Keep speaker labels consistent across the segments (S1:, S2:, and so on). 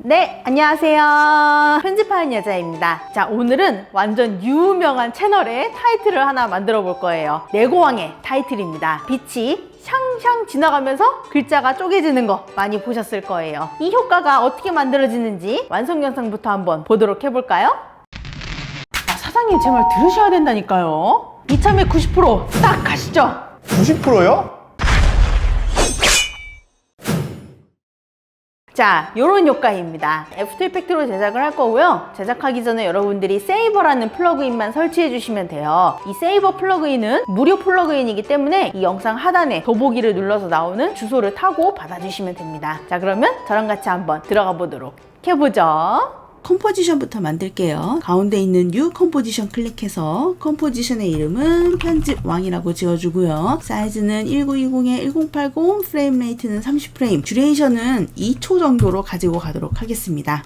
S1: 네, 안녕하세요. 편집하는 여자입니다. 자, 오늘은 완전 유명한 채널의 타이틀을 하나 만들어 볼 거예요. 내고왕의 타이틀입니다. 빛이 샹샹 지나가면서 글자가 쪼개지는 거 많이 보셨을 거예요. 이 효과가 어떻게 만들어지는지 완성 영상부터 한번 보도록 해볼까요? 사장님 제 말 들으셔야 된다니까요. 이참에 90%딱 가시죠.
S2: 90%요?
S1: 자, 요런 효과입니다. 애프터 이펙트로 제작을 할 거고요. 제작하기 전에 여러분들이 세이버라는 플러그인만 설치해 주시면 돼요. 이 세이버 플러그인은 무료 플러그인이기 때문에 이 영상 하단에 더보기를 눌러서 나오는 주소를 타고 받아주시면 됩니다. 자, 그러면 저랑 같이 한번 들어가 보도록 해보죠. 컴포지션부터 만들게요. 가운데 있는 뉴 컴포지션 클릭해서 컴포지션의 이름은 편집왕이라고 지어주고요. 사이즈는 1920에 1080, 프레임 레이트는 30프레임, 듀레이션은 2초 정도로 가지고 가도록 하겠습니다.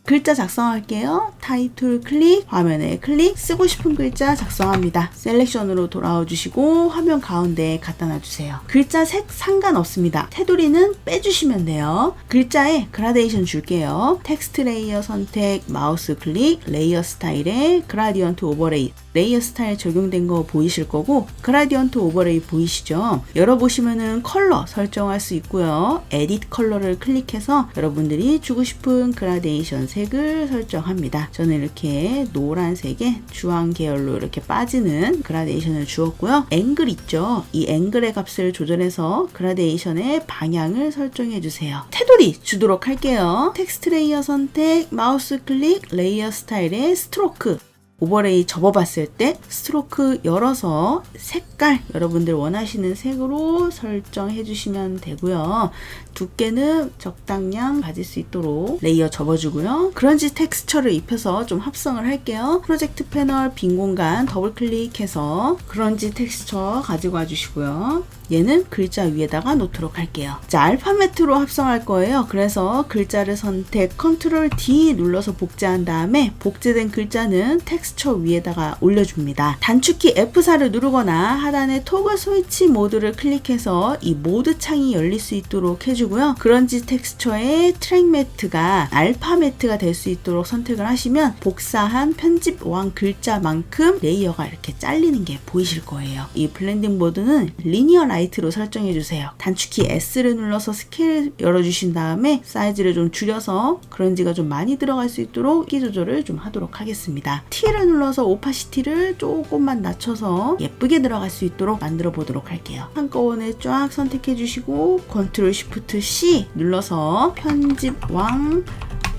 S1: 글자 작성할게요. 타이틀 클릭, 화면에 클릭, 쓰고 싶은 글자 작성합니다. 셀렉션으로 돌아와 주시고 화면 가운데에 갖다 놔주세요. 글자 색 상관없습니다. 테두리는 빼주시면 돼요. 글자에 그라데이션 줄게요. 텍스트 레이어 선택, 마우스 클릭, 레이어 스타일에 그라디언트 오버레이. 레이어 스타일 적용된 거 보이실 거고, 그라디언트 오버레이 보이시죠? 열어보시면은 컬러 설정할 수 있고요. 에딧 컬러를 클릭해서 여러분들이 주고 싶은 그라데이션 색을 설정합니다. 저는 이렇게 노란색에 주황 계열로 이렇게 빠지는 그라데이션을 주었고요. 앵글 있죠? 이 앵글의 값을 조절해서 그라데이션의 방향을 설정해 주세요. 테두리 주도록 할게요. 텍스트 레이어 선택, 마우스 클릭, 레이어 스타일의 스트로크. 오버레이 접어봤을 때 스트로크 열어서 색깔 여러분들 원하시는 색으로 설정해 주시면 되고요. 두께는 적당량 가질 수 있도록 레이어 접어주고요. 그런지 텍스처를 입혀서 좀 합성을 할게요. 프로젝트 패널 빈 공간 더블 클릭해서 그런지 텍스처 가지고 와주시고요. 얘는 글자 위에다가 놓도록 할게요. 자, 알파벳으로 합성할 거예요. 그래서 글자를 선택, 컨트롤 D 눌러서 복제한 다음에 복제된 글자는 텍스처 위에다가 올려줍니다. 단축키 F4를 누르거나 하단에 토글 스위치 모드를 클릭해서 이 모드 창이 열릴 수 있도록 해주고요. 그런지 텍스처의 트랙 매트가 알파 매트가 될 수 있도록 선택을 하시면 복사한 편집왕 글자만큼 레이어가 이렇게 잘리는 게 보이실 거예요. 이 블렌딩 모드는 리니어 라이트로 설정해 주세요. 단축키 S를 눌러서 스케일 열어주신 다음에 사이즈를 좀 줄여서 그런지가 좀 많이 들어갈 수 있도록 크기 조절을 좀 하도록 하겠습니다. T를 눌러서 오파시티를 조금만 낮춰서 예쁘게 들어갈 수 있도록 만들어 보도록 할게요. 한꺼번에 쫙 선택해 주시고 컨트롤 쉬프트 C 눌러서 편집왕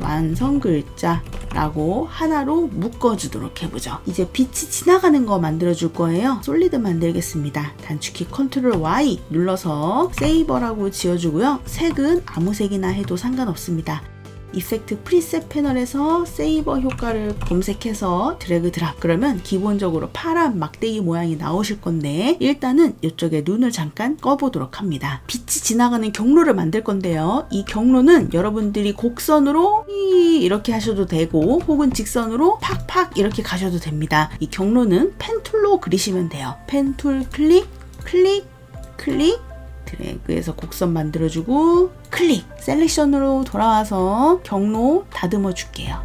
S1: 완성 글자라고 하나로 묶어주도록 해보죠. 이제 빛이 지나가는 거 만들어줄 거예요. 솔리드 만들겠습니다. 단축키 컨트롤 Y 눌러서 세이버라고 지어주고요. 색은 아무 색이나 해도 상관없습니다. 이펙트 프리셋 패널에서 세이버 효과를 검색해서 드래그 드랍. 그러면 기본적으로 파란 막대기 모양이 나오실 건데 일단은 이쪽에 눈을 잠깐 꺼보도록 합니다. 빛이 지나가는 경로를 만들 건데요. 이 경로는 여러분들이 곡선으로 이렇게 하셔도 되고 혹은 직선으로 팍팍 이렇게 가셔도 됩니다. 이 경로는 펜툴로 그리시면 돼요. 펜툴 클릭, 클릭, 클릭, 드래그해서 곡선 만들어주고 클릭! 셀렉션으로 돌아와서 경로 다듬어 줄게요.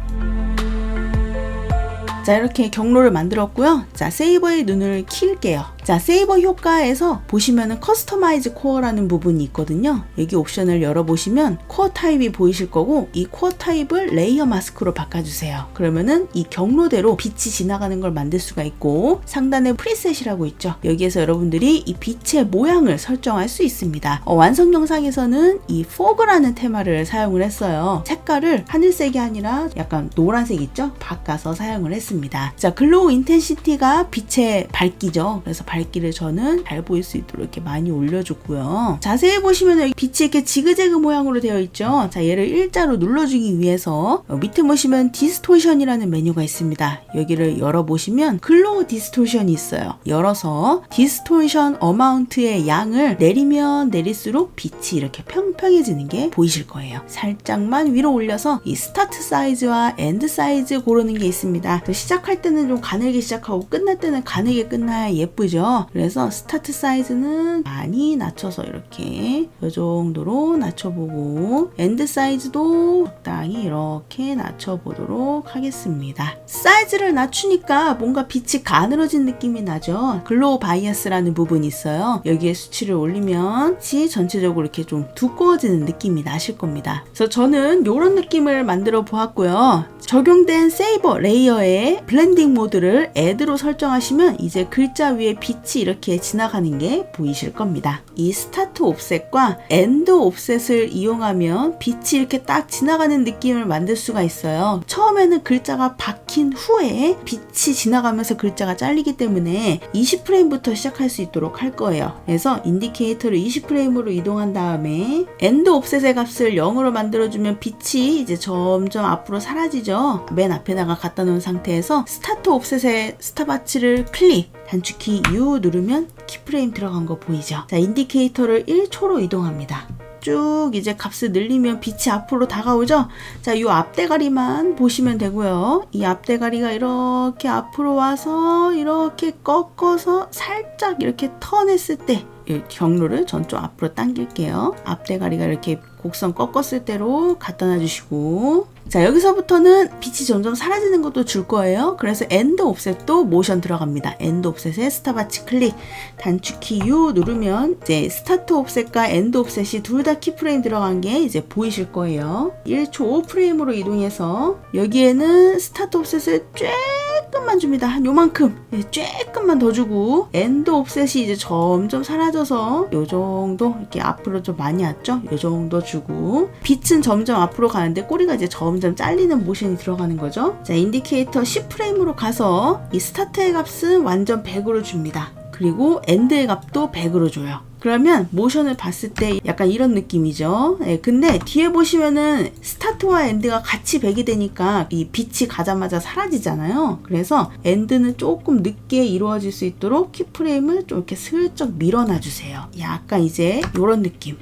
S1: 자, 이렇게 경로를 만들었고요. 자, 세이버의 눈을 킬게요. 자, 세이버 효과에서 보시면은 커스터마이즈 코어라는 부분이 있거든요. 여기 옵션을 열어보시면 코어 타입이 보이실 거고 이 코어 타입을 레이어 마스크로 바꿔주세요. 그러면은 이 경로대로 빛이 지나가는 걸 만들 수가 있고 상단에 프리셋이라고 있죠. 여기에서 여러분들이 이 빛의 모양을 설정할 수 있습니다. 완성 영상에서는 이 포그라는 테마를 사용을 했어요. 색깔을 하늘색이 아니라 약간 노란색 있죠? 바꿔서 사용을 했습니다. 자, 글로우 인텐시티가 빛의 밝기죠. 그래서 밝기를 저는 잘 보일 수 있도록 이렇게 많이 올려줬고요. 자세히 보시면 여기 빛이 이렇게 지그재그 모양으로 되어 있죠. 자, 얘를 일자로 눌러주기 위해서 밑에 보시면 디스토션이라는 메뉴가 있습니다. 여기를 열어보시면 글로우 디스토션이 있어요. 열어서 디스토션 어마운트의 양을 내리면 내릴수록 빛이 이렇게 평평해지는 게 보이실 거예요. 살짝만 위로 올려서 이 스타트 사이즈와 엔드 사이즈 고르는 게 있습니다. 시작할 때는 좀 가늘게 시작하고 끝날 때는 가늘게 끝나야 예쁘죠. 그래서 스타트 사이즈는 많이 낮춰서 이렇게 이 정도로 낮춰보고 엔드 사이즈도 적당히 이렇게 낮춰보도록 하겠습니다. 사이즈를 낮추니까 뭔가 빛이 가늘어진 느낌이 나죠. 글로우 바이어스라는 부분이 있어요. 여기에 수치를 올리면 빛이 전체적으로 이렇게 좀 두꺼워지는 느낌이 나실 겁니다. 그래서 저는 이런 느낌을 만들어 보았고요. 적용된 세이버 레이어의 블렌딩 모드를 애드로 설정하시면 이제 글자 위에 빛이 이렇게 지나가는 게 보이실 겁니다. 이 스타트 옵셋과 엔드 옵셋을 이용하면 빛이 이렇게 딱 지나가는 느낌을 만들 수가 있어요. 처음에는 글자가 박힌 후에 빛이 지나가면서 글자가 잘리기 때문에 20프레임부터 시작할 수 있도록 할 거예요. 그래서 인디케이터를 20프레임으로 이동한 다음에 엔드 옵셋의 값을 0으로 만들어주면 빛이 이제 점점 앞으로 사라지죠. 맨 앞에다가 갖다 놓은 상태에서 스타트 옵셋의 스탑와치를 클릭, 단축키 U 누르면 키프레임 들어간 거 보이죠? 자, 인디케이터를 1초로 이동합니다. 쭉 이제 값을 늘리면 빛이 앞으로 다가오죠? 자, 이 앞대가리만 보시면 되고요. 이 앞대가리가 이렇게 앞으로 와서 이렇게 꺾어서 살짝 이렇게 턴했을 때 이 경로를 전 좀 앞으로 당길게요. 앞대가리가 이렇게 곡선 꺾었을 때로 갖다 놔주시고, 자, 여기서부터는 빛이 점점 사라지는 것도 줄 거예요. 그래서 엔드 옵셋도 모션 들어갑니다. 엔드 옵셋에 스탑와치 클릭, 단축키 U 누르면 이제 스타트 옵셋과 엔드 옵셋이 둘 다 키프레임 들어간 게 이제 보이실 거예요. 1초 5프레임으로 이동해서 여기에는 스타트 옵셋을 조금만 줍니다. 한 요만큼, 조금만 더 주고, 엔드 옵셋이 이제 점점 사라져서 요 정도 이렇게 앞으로 좀 많이 왔죠? 요 정도 주고, 빛은 점점 앞으로 가는데 꼬리가 이제 점점 잘리는 모션이 들어가는 거죠. 자, 인디케이터 10프레임으로 가서 이 스타트의 값은 완전 100으로 줍니다. 그리고 엔드의 값도 100으로 줘요. 그러면 모션을 봤을 때 약간 이런 느낌이죠. 근데 뒤에 보시면은 스타트와 엔드가 같이 100이 되니까 이 빛이 가자마자 사라지잖아요. 그래서 엔드는 조금 늦게 이루어질 수 있도록 키프레임을 좀 이렇게 슬쩍 밀어놔 주세요. 약간 이제 이런 느낌.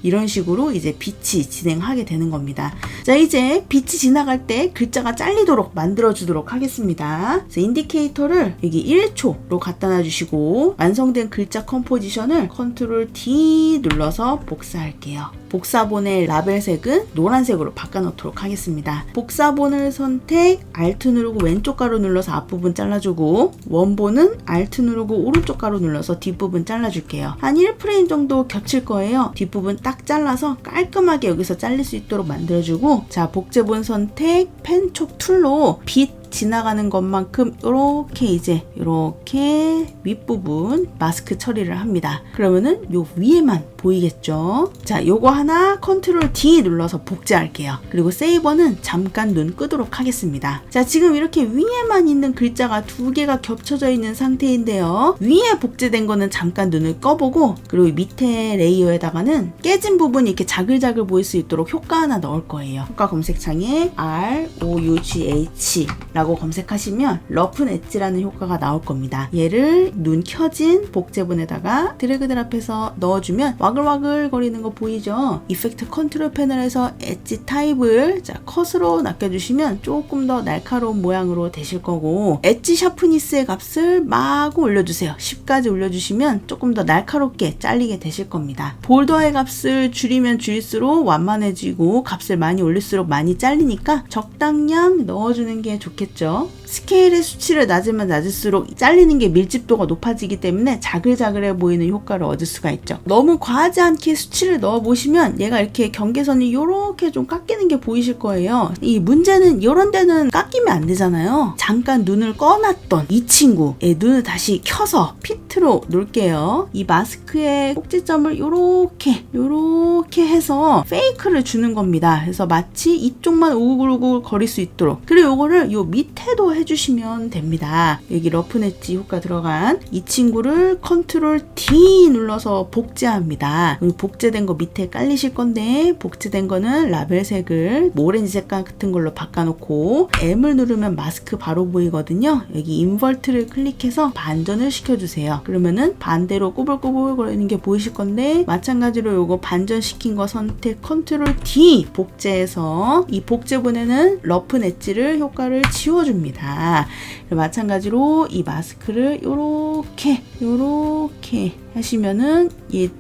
S1: 이런 식으로 이제 빛이 진행하게 되는 겁니다. 자, 이제 빛이 지나갈 때 글자가 잘리도록 만들어주도록 하겠습니다. 그래서 인디케이터를 여기 1초로 갖다 놔주시고, 완성된 글자 컴포지션을 컨트롤 D 눌러서 복사할게요. 복사본의 라벨색은 노란색으로 바꿔놓도록 하겠습니다. 복사본을 선택, Alt 누르고 왼쪽 가로 눌러서 앞부분 잘라주고, 원본은 Alt 누르고 오른쪽 가로 눌러서 뒷부분 잘라줄게요. 한 1프레임 정도 겹칠 거예요. 뒷부분 딱 잘라서 깔끔하게 여기서 잘릴 수 있도록 만들어주고, 자, 복제본 선택, 펜촉 툴로 빛 지나가는 것만큼 이렇게 이제 이렇게 윗부분 마스크 처리를 합니다. 그러면은 요 위에만 보이겠죠? 자, 요거 하나 컨트롤 D 눌러서 복제할게요. 그리고 세이버는 잠깐 눈 끄도록 하겠습니다. 자, 지금 이렇게 위에만 있는 글자가 두 개가 겹쳐져 있는 상태인데요. 위에 복제된 거는 잠깐 눈을 꺼보고, 그리고 밑에 레이어에다가는 깨진 부분이 이렇게 자글자글 보일 수 있도록 효과 하나 넣을 거예요. 효과 검색창에 ROUGH 라고 검색하시면 러프 엣지라는 효과가 나올 겁니다. 얘를 눈 켜진 복제본에다가 드래그 드랍해서 넣어주면 와글와글 거리는 거 보이죠? 이펙트 컨트롤 패널에서 엣지 타입을 자, 컷으로 낚여주시면 조금 더 날카로운 모양으로 되실 거고, 엣지 샤프니스의 값을 마구 올려주세요. 10까지 올려주시면 조금 더 날카롭게 잘리게 되실 겁니다. 볼더의 값을 줄이면 줄일수록 완만해지고, 값을 많이 올릴수록 많이 잘리니까 적당량 넣어주는 게 좋겠죠. 스케일의 수치를 낮으면 낮을수록 잘리는 게 밀집도가 높아지기 때문에 자글자글해 보이는 효과를 얻을 수가 있죠. 너무 과하지 않게 수치를 넣어보시면 얘가 이렇게 경계선이 이렇게 좀 깎이는 게 보이실 거예요. 이 문제는 이런 데는 깎이면 안 되잖아요. 잠깐 눈을 꺼놨던 이 친구의 눈을 다시 켜서 피트로 놓을게요. 이 마스크의 꼭지점을 요렇게 해서 페이크를 주는 겁니다. 그래서 마치 이쪽만 우글우글 거릴 수 있도록. 그리고 요거를 요 밑에도 해주시면 됩니다. 여기 러프 엣지 효과 들어간 이 친구를 컨트롤 D 눌러서 복제합니다. 복제된 거 밑에 깔리실 건데 복제된 거는 라벨색을 오렌지 색깔 같은 걸로 바꿔놓고 M을 누르면 마스크 바로 보이거든요. 여기 인버트를 클릭해서 반전을 시켜주세요. 그러면은 반대로 꼬불꼬불 거리는 게 보이실 건데 마찬가지로 요거 반전시킨 거 선택 컨트롤 D 복제해서 이 복제본에는 러프 엣지를 효과를 지워줍니다. 마찬가지로 이 마스크를 요렇게 하시면은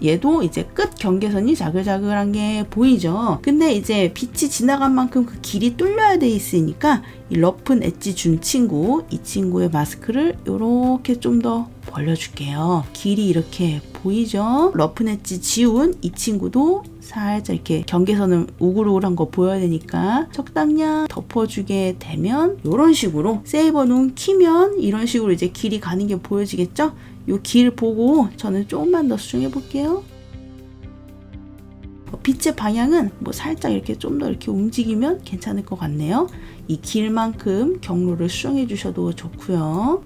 S1: 얘도 이제 끝 경계선이 자글자글한 게 보이죠. 근데 이제 빛이 지나간 만큼 그 길이 뚫려야 돼 있으니까 이 러프 엣지 준 친구, 이 친구의 마스크를 요렇게 좀 더 벌려줄게요. 길이 이렇게 보이죠? 러프 엣지 지운 이 친구도 살짝 이렇게 경계선을 우글우글한 거 보여야 되니까 적당량 덮어주게 되면 이런 식으로 세이버 눈 키면 이런 식으로 이제 길이 가는 게 보여지겠죠? 이 길 보고 저는 조금만 더 수정해 볼게요. 빛의 방향은 뭐 살짝 이렇게 좀 더 이렇게 움직이면 괜찮을 것 같네요. 이 길만큼 경로를 수정해 주셔도 좋고요.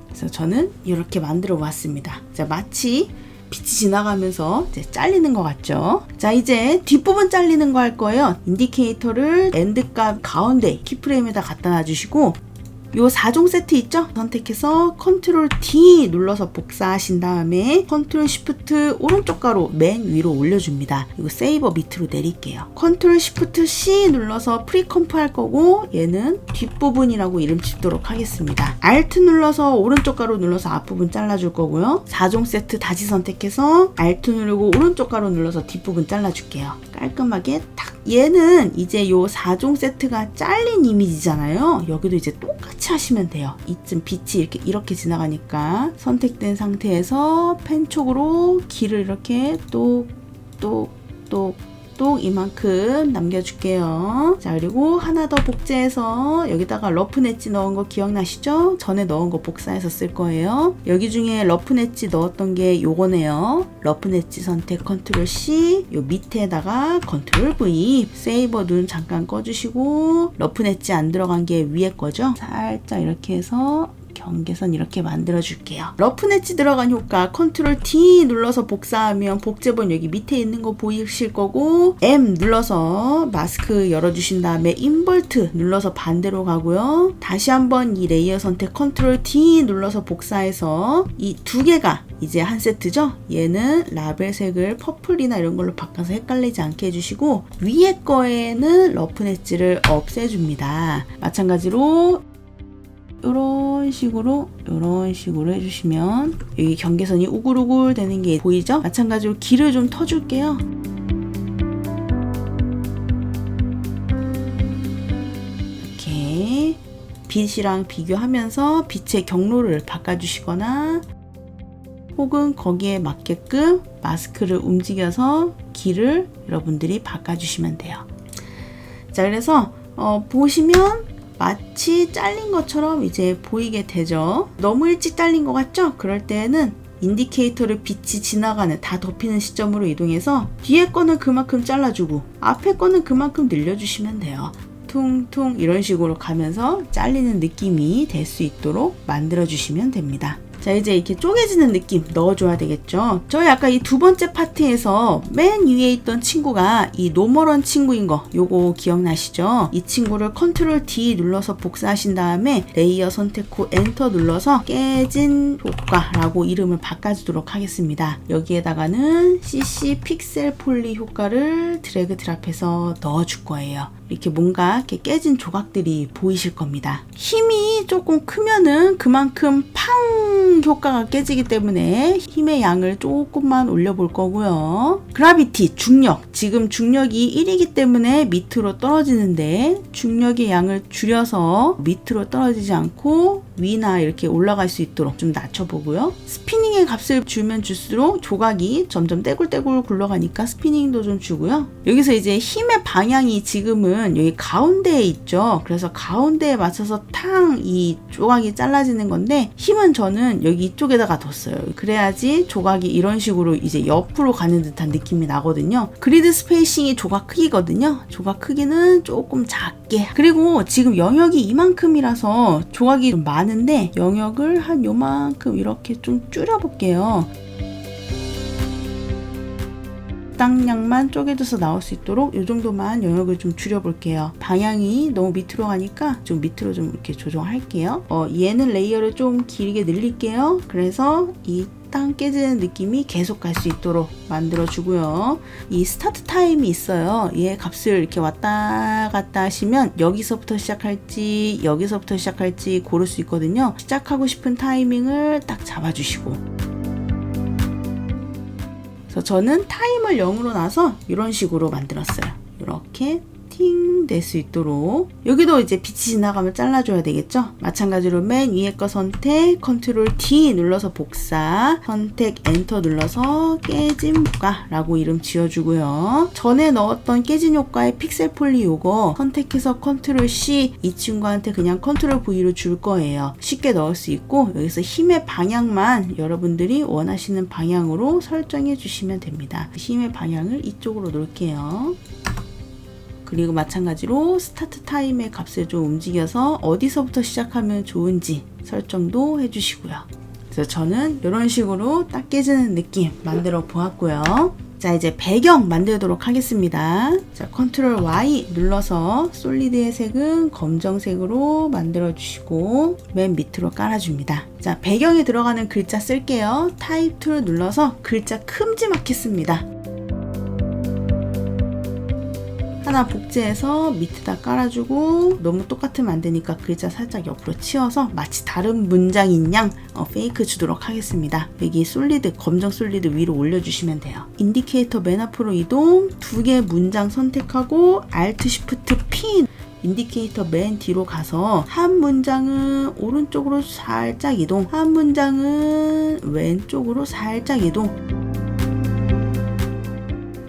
S1: 그래서 저는 이렇게 만들어 봤습니다. 자, 마치 빛이 지나가면서 이제 잘리는 것 같죠? 자, 이제 뒷부분 잘리는 거 할 거예요. 인디케이터를 엔드값 가운데 키프레임에다 갖다 놔주시고 요 4종 세트 있죠? 선택해서 컨트롤 D 눌러서 복사하신 다음에 컨트롤 시프트 오른쪽 가로 맨 위로 올려줍니다. 이거 세이버 밑으로 내릴게요. 컨트롤 시프트 C 눌러서 프리컴프 할 거고 얘는 뒷부분이라고 이름 짓도록 하겠습니다. 알트 눌러서 오른쪽 가로 눌러서 앞부분 잘라줄 거고요. 4종 세트 다시 선택해서 알트 누르고 오른쪽 가로 눌러서 뒷부분 잘라줄게요. 깔끔하게 탁. 얘는 이제 요 4종 세트가 잘린 이미지잖아요. 여기도 이제 똑같이 하시면 돼요. 이쯤 빛이 이렇게 지나가니까 선택된 상태에서 펜촉으로 길을 이렇게 똑 이만큼 남겨줄게요. 자, 그리고 하나 더 복제해서 여기다가 러프 엣지 넣은 거 기억나시죠? 전에 넣은 거 복사해서 쓸 거예요. 여기 중에 러프 엣지 넣었던 게 요거네요. 러프 엣지 선택 컨트롤 C, 요 밑에다가 컨트롤 V, 세이버 눈 잠깐 꺼주시고 러프 엣지 안 들어간 게 위에 거죠? 살짝 이렇게 해서 경계선 이렇게 만들어 줄게요. 러프 엣지 들어간 효과 컨트롤 D 눌러서 복사하면 복제본 여기 밑에 있는 거 보이실 거고 M 눌러서 마스크 열어주신 다음에 인버트 눌러서 반대로 가고요. 다시 한번 이 레이어 선택 컨트롤 D 눌러서 복사해서 이 두 개가 이제 한 세트죠? 얘는 라벨 색을 퍼플이나 이런 걸로 바꿔서 헷갈리지 않게 해주시고 위에 거에는 러프 엣지를 없애줍니다. 마찬가지로 이런 식으로 해주시면 여기 경계선이 우글우글 되는 게 보이죠? 마찬가지로 길을 좀 터줄게요. 이렇게 빛이랑 비교하면서 빛의 경로를 바꿔주시거나 혹은 거기에 맞게끔 마스크를 움직여서 길을 여러분들이 바꿔주시면 돼요. 자, 그래서 보시면 마치 잘린 것처럼 이제 보이게 되죠. 너무 일찍 잘린 것 같죠? 그럴 때는 인디케이터를 빛이 지나가는 다 덮이는 시점으로 이동해서 뒤에 거는 그만큼 잘라주고 앞에 거는 그만큼 늘려주시면 돼요. 퉁퉁 이런 식으로 가면서 잘리는 느낌이 될 수 있도록 만들어 주시면 됩니다. 자, 이제 이렇게 쪼개지는 느낌 넣어줘야 되겠죠. 저희 아까 이 두 번째 파트에서 맨 위에 있던 친구가 이 노멀한 친구인 거 요거 기억나시죠? 이 친구를 컨트롤 D 눌러서 복사하신 다음에 레이어 선택 후 엔터 눌러서 깨진 효과라고 이름을 바꿔주도록 하겠습니다. 여기에다가는 CC 픽셀 폴리 효과를 드래그 드랍해서 넣어줄 거예요. 이렇게 뭔가 이렇게 깨진 조각들이 보이실 겁니다. 힘이 조금 크면은 그만큼 팡 효과가 깨지기 때문에 힘의 양을 조금만 올려볼 거고요. 그라비티, 중력. 지금 중력이 1이기 때문에 밑으로 떨어지는데 중력의 양을 줄여서 밑으로 떨어지지 않고 위나 이렇게 올라갈 수 있도록 좀 낮춰보고요. 스피닝의 값을 주면 줄수록 조각이 점점 떼굴떼굴 굴러가니까 스피닝도 좀 주고요. 여기서 이제 힘의 방향이 지금은 여기 가운데에 있죠. 그래서 가운데에 맞춰서 탕 이 조각이 잘라지는 건데 힘은 저는 여기 이쪽에다가 뒀어요. 그래야지 조각이 이런 식으로 이제 옆으로 가는 듯한 느낌이 나거든요. 그리드 스페이싱이 조각 크기거든요. 조각 크기는 조금 작게 얇게. 그리고 지금 영역이 이만큼이라서 조각이 좀 많은데 영역을 한 요만큼 이렇게 좀 줄여볼게요. 땅량만 쪼개져서 나올 수 있도록 이 정도만 영역을 좀 줄여볼게요. 방향이 너무 밑으로 가니까 좀 밑으로 좀 이렇게 조정할게요. 얘는 레이어를 좀 길게 늘릴게요. 그래서 이 땅 깨지는 느낌이 계속 갈 수 있도록 만들어 주고요. 이 스타트 타임이 있어요. 얘 값을 이렇게 왔다 갔다 하시면 여기서부터 시작할지 여기서부터 시작할지 고를 수 있거든요. 시작하고 싶은 타이밍을 딱 잡아주시고, 그래서 저는 타임을 0으로 놔서 이런 식으로 만들었어요. 이렇게 팅 될 수 있도록. 여기도 이제 빛이 지나가면 잘라줘야 되겠죠. 마찬가지로 맨 위에 거 선택, 컨트롤 D 눌러서 복사, 선택 엔터 눌러서 깨짐 효과라고 이름 지어주고요. 전에 넣었던 깨진 효과의 픽셀 폴리 요거 선택해서 컨트롤 C, 이 친구한테 그냥 컨트롤 V로 줄 거예요. 쉽게 넣을 수 있고, 여기서 힘의 방향만 여러분들이 원하시는 방향으로 설정해 주시면 됩니다. 힘의 방향을 이쪽으로 놓을게요. 그리고 마찬가지로 스타트 타임의 값을 좀 움직여서 어디서부터 시작하면 좋은지 설정도 해주시고요. 그래서 저는 이런 식으로 딱 깨지는 느낌 만들어 보았고요. 자, 이제 배경 만들도록 하겠습니다. 자, 컨트롤 Y 눌러서 솔리드의 색은 검정색으로 만들어 주시고 맨 밑으로 깔아줍니다. 자, 배경에 들어가는 글자 쓸게요. 타입 툴 눌러서 글자 큼지막히 씁니다. 하나 복제해서 밑에다 깔아주고, 너무 똑같으면 안 되니까 글자 살짝 옆으로 치워서 마치 다른 문장인 양 페이크 주도록 하겠습니다. 여기 솔리드, 검정 솔리드 위로 올려주시면 돼요. 인디케이터 맨 앞으로 이동, 두 개 문장 선택하고 Alt Shift P, 인디케이터 맨 뒤로 가서 한 문장은 오른쪽으로 살짝 이동, 한 문장은 왼쪽으로 살짝 이동.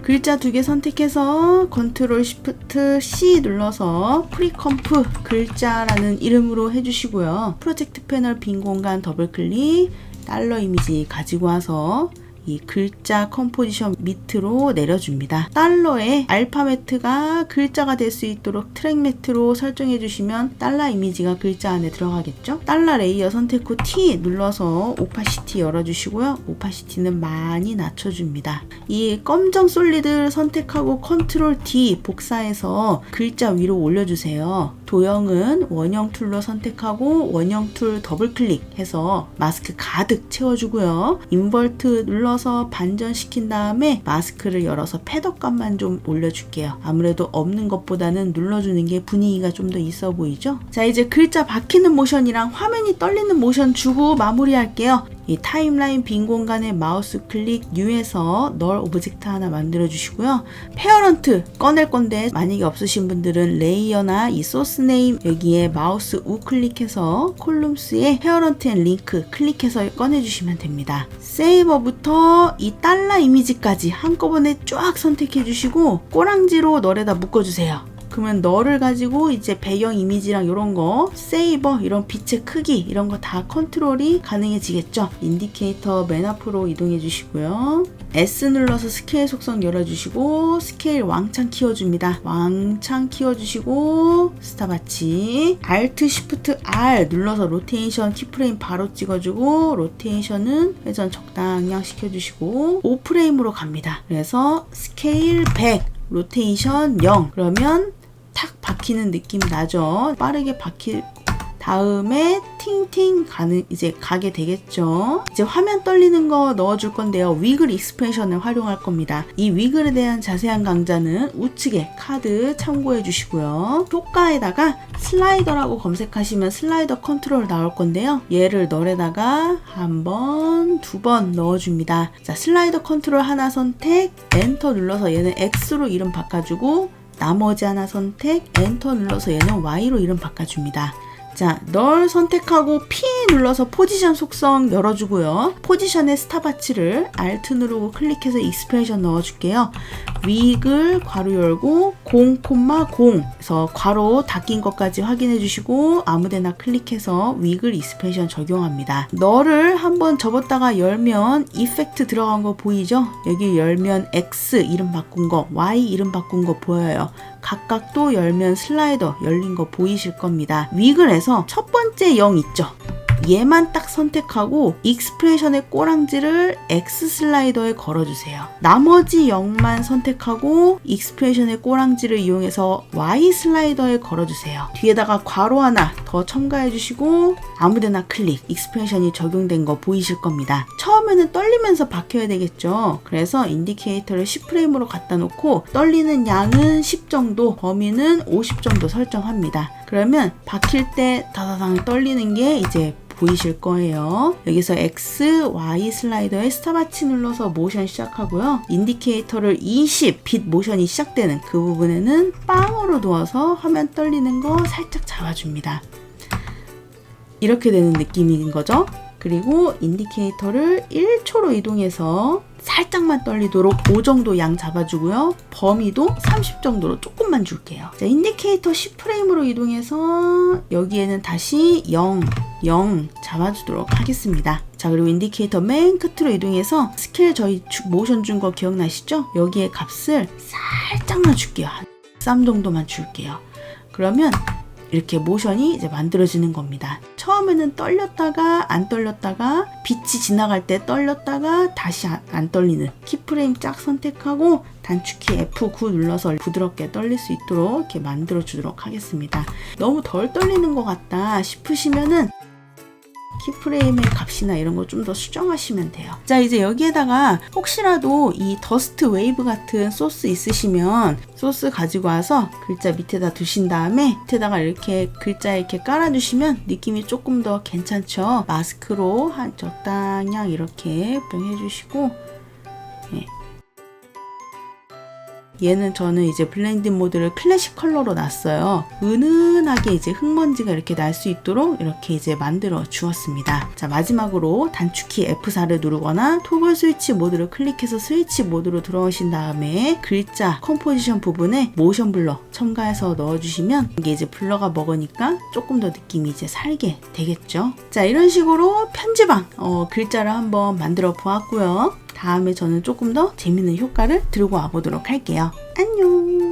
S1: 글자 두 개 선택해서 컨트롤 시프트 C 눌러서 프리컴프 글자라는 이름으로 해주시고요. 프로젝트 패널 빈 공간 더블 클릭, 달러 이미지 가지고 와서 이 글자 컴포지션 밑으로 내려줍니다. 달러의 알파매트가 글자가 될 수 있도록 트랙 매트로 설정해 주시면 달러 이미지가 글자 안에 들어가겠죠. 달러 레이어 선택 후 T 눌러서 오파시티 열어주시고요. 오파시티는 많이 낮춰줍니다. 이 검정 솔리드 선택하고 컨트롤 D 복사해서 글자 위로 올려주세요. 도형은 원형 툴로 선택하고 원형 툴 더블 클릭해서 마스크 가득 채워주고요. 인버트 눌러서 반전시킨 다음에 마스크를 열어서 패더감만 좀 올려줄게요. 아무래도 없는 것보다는 눌러주는 게 분위기가 좀 더 있어 보이죠? 자, 이제 글자 박히는 모션이랑 화면이 떨리는 모션 주고 마무리할게요. 이 타임라인 빈 공간에 마우스 클릭 U에서 널 오브젝트 하나 만들어 주시고요. 페어런트 꺼낼 건데 만약에 없으신 분들은 레이어나 이 소스 네임 여기에 마우스 우클릭해서 콜룸스에 페어런트 앤 링크 클릭해서 꺼내 주시면 됩니다. 세이버부터 이 달러 이미지까지 한꺼번에 쫙 선택해 주시고 꼬랑지로 널에다 묶어 주세요. 그러면 너를 가지고 이제 배경 이미지랑 이런 거, 세이버, 이런 빛의 크기 이런 거 다 컨트롤이 가능해지겠죠. 인디케이터 맨 앞으로 이동해 주시고요. S 눌러서 스케일 속성 열어주시고 스케일 왕창 키워줍니다. 왕창 키워주시고 스탑와치, Alt Shift R 눌러서 로테이션 키프레임 바로 찍어주고 로테이션은 회전 적당량 시켜주시고 5프레임으로 갑니다. 그래서 스케일 100, 로테이션 0 그러면 탁 박히는 느낌 나죠. 빠르게 박힐 다음에 팅팅 이제 가게 되겠죠. 이제 화면 떨리는 거 넣어줄 건데요. 위글 익스프레션을 활용할 겁니다. 이 위글에 대한 자세한 강좌는 우측에 카드 참고해 주시고요. 효과에다가 슬라이더라고 검색하시면 슬라이더 컨트롤 나올 건데요. 얘를 널에다가 한 번, 두 번 넣어줍니다. 자, 슬라이더 컨트롤 하나 선택, 엔터 눌러서 얘는 X로 이름 바꿔주고 나머지 하나 선택, 엔터 눌러서 얘는 Y로 이름 바꿔줍니다. 자, 널 선택하고 P 눌러서 포지션 속성 열어주고요. 포지션의 스탑와치를 Alt 누르고 클릭해서 익스프레션 넣어줄게요. 위글 괄호 열고 0,0 그래서 괄호 닫힌 것까지 확인해 주시고 아무데나 클릭해서 위글 익스프레션 적용합니다. 널을 한번 접었다가 열면 이펙트 들어간 거 보이죠? 여기 열면 X 이름 바꾼 거, Y 이름 바꾼 거 보여요. 각각 또 열면 슬라이더 열린 거 보이실 겁니다. 위글에서 첫 번째 0 있죠? 얘만 딱 선택하고 익스프레션의 꼬랑지를 X 슬라이더에 걸어주세요. 나머지 0만 선택하고 익스프레션의 꼬랑지를 이용해서 Y 슬라이더에 걸어주세요. 뒤에다가 괄호 하나 더 첨가해주시고 아무데나 클릭, 익스프레션이 적용된 거 보이실 겁니다. 처음에는 떨리면서 박혀야 되겠죠. 그래서 인디케이터를 10프레임으로 갖다 놓고 떨리는 양은 10 정도, 범위는 50 정도 설정합니다. 그러면 박힐 때 다다당 떨리는 게 이제 보이실 거예요. 여기서 X, Y 슬라이더에 스탑워치 눌러서 모션 시작하고요. 인디케이터를 20 빛 모션이 시작되는 그 부분에는 빵으로 두어서 화면 떨리는 거 살짝 잡아줍니다. 이렇게 되는 느낌인 거죠. 그리고 인디케이터를 1초로 이동해서 살짝만 떨리도록 5 정도 양 잡아주고요. 범위도 30 정도로 조금만 줄게요. 자, 인디케이터 10프레임으로 이동해서 여기에는 다시 0 잡아주도록 하겠습니다. 자, 그리고 인디케이터 맨 끝으로 이동해서 스케일 저희 모션 준 거 기억나시죠? 여기에 값을 살짝만 줄게요. 한 3 정도만 줄게요. 그러면 이렇게 모션이 이제 만들어지는 겁니다. 처음에는 떨렸다가 안 떨렸다가 빛이 지나갈 때 떨렸다가 다시 안 떨리는 키프레임 쫙 선택하고 단축키 F9 눌러서 부드럽게 떨릴 수 있도록 이렇게 만들어 주도록 하겠습니다. 너무 덜 떨리는 것 같다 싶으시면은 키프레임의 값이나 이런 거 좀 더 수정하시면 돼요. 자, 이제 여기에다가 혹시라도 이 더스트 웨이브 같은 소스 있으시면 소스 가지고 와서 글자 밑에다 두신 다음에 밑에다가 이렇게 글자 이렇게 깔아주시면 느낌이 조금 더 괜찮죠. 마스크로 한 적당량 이렇게 해주시고, 예. 얘는 저는 이제 블렌딩 모드를 클래식 컬러로 놨어요. 은은하게 이제 흙먼지가 이렇게 날 수 있도록 이렇게 이제 만들어 주었습니다. 자, 마지막으로 단축키 F4를 누르거나 토글 스위치 모드를 클릭해서 스위치 모드로 들어오신 다음에 글자 컴포지션 부분에 모션 블러 첨가해서 넣어주시면 이게 이제 블러가 먹으니까 조금 더 느낌이 이제 살게 되겠죠. 자, 이런 식으로 편지방 글자를 한번 만들어 보았고요. 다음에 저는 조금 더 재밌는 효과를 들고 와보도록 할게요. 안녕!